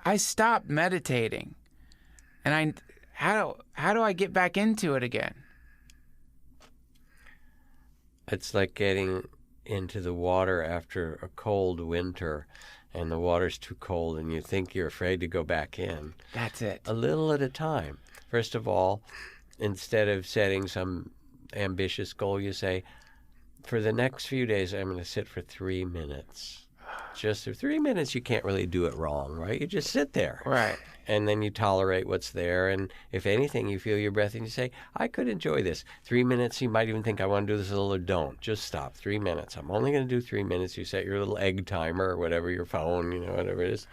I stopped meditating, and how do I get back into it again? It's like getting into the water after a cold winter, and the water's too cold, and you think you're afraid to go back in. That's it. A little at a time. First of all, instead of setting some ambitious goal, you say, for the next few days, I'm going to sit for 3 minutes. Just for 3 minutes, you can't really do it wrong, right? You just sit there. Right. And then you tolerate what's there. And if anything, you feel your breath and you say, I could enjoy this. 3 minutes, you might even think, I want to do this a little, or don't. Just stop. 3 minutes. I'm only going to do 3 minutes. You set your little egg timer or whatever, your phone, whatever it is.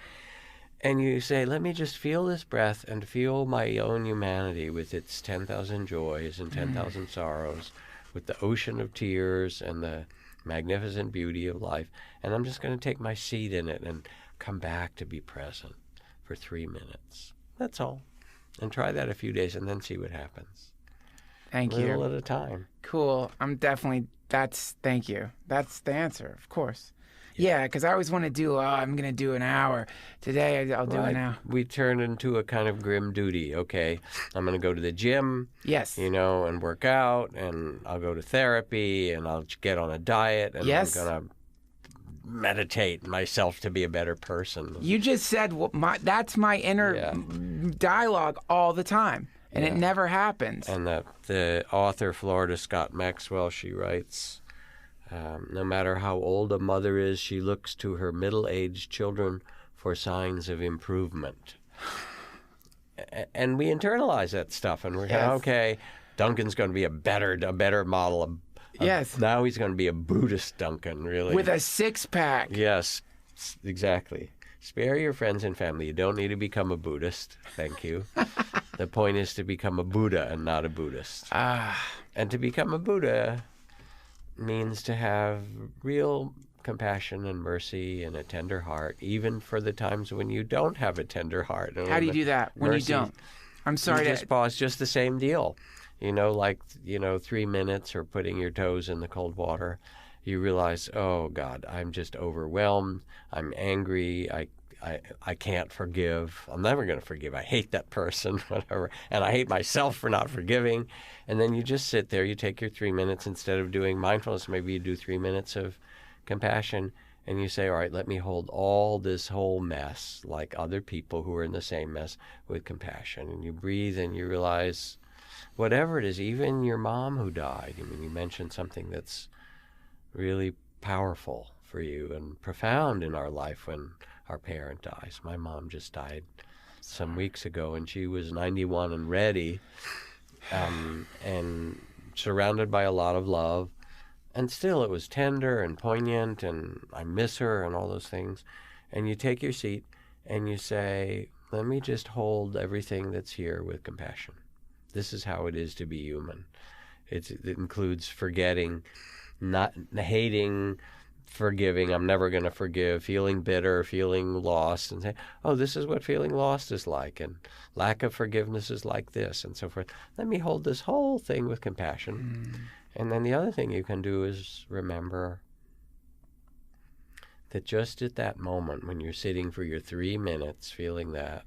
And you say, let me just feel this breath and feel my own humanity with its 10,000 joys and 10,000 sorrows, with the ocean of tears and the magnificent beauty of life. And I'm just going to take my seat in it and come back to be present for 3 minutes. That's all. And try that a few days and then see what happens. Thank you. A little at a time. Cool. Thank you. That's the answer, of course. Yeah, because I always want to do, I'm going to do an hour. Today, I'll do an hour. We turn into a kind of grim duty. Okay, I'm going to go to the gym. Yes. And work out, and I'll go to therapy, and I'll get on a diet, and yes. I'm going to meditate myself to be a better person. You just said that's my inner dialogue all the time, and it never happens. And the author, Florida Scott Maxwell, she writes, no matter how old a mother is, she looks to her middle-aged children for signs of improvement. And we internalize that stuff, and we're going, okay, Duncan's going to be a better model. Yes. Now he's going to be a Buddhist Duncan, really. With a six-pack. Yes, exactly. Spare your friends and family. You don't need to become a Buddhist. Thank you. The point is to become a Buddha and not a Buddhist. And to become a Buddha means to have real compassion and mercy and a tender heart, even for the times when you don't have a tender heart. How do you do that when you don't? I'm sorry to just pause. Just the same deal. 3 minutes or putting your toes in the cold water. You realize, oh God, I'm just overwhelmed. I'm angry. I can't forgive. I'm never going to forgive. I hate that person, whatever. And I hate myself for not forgiving. And then you just sit there. You take your 3 minutes. Instead of doing mindfulness, maybe you do 3 minutes of compassion. And you say, all right, let me hold all this whole mess, like other people who are in the same mess, with compassion. And you breathe and you realize, whatever it is, even your mom who died, you mentioned something that's really powerful for you and profound in our life when our parent dies. My mom just died some weeks ago, and she was 91 and ready, and surrounded by a lot of love. And still it was tender and poignant, and I miss her and all those things. And you take your seat and you say, let me just hold everything that's here with compassion. This is how it is to be human. It includes forgetting, not hating, forgiving. I'm never going to forgive, feeling bitter, feeling lost, and say, oh, this is what feeling lost is like, and lack of forgiveness is like this, and so forth. Let me hold this whole thing with compassion. And then the other thing you can do is remember that just at that moment when you're sitting for your 3 minutes feeling that,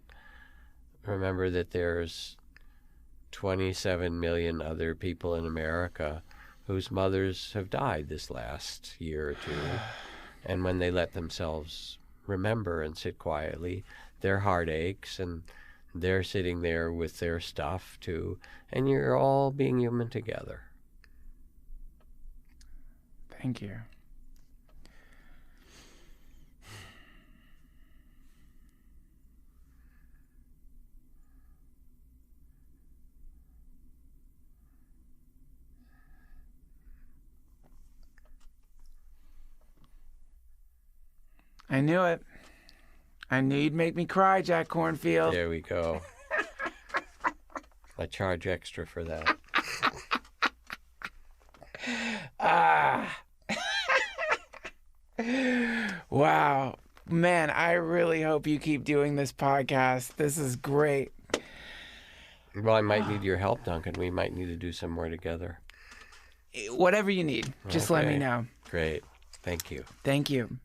remember that there's 27 million other people in America whose mothers have died this last year or two. And when they let themselves remember and sit quietly, their heart aches and they're sitting there with their stuff too. And you're all being human together. Thank you. I knew it. I knew you'd make me cry, Jack Kornfield. There we go. I charge extra for that. Wow. Man, I really hope you keep doing this podcast. This is great. Well, I might need your help, Duncan. We might need to do some more together. Whatever you need. Just let me know. Great. Thank you. Thank you.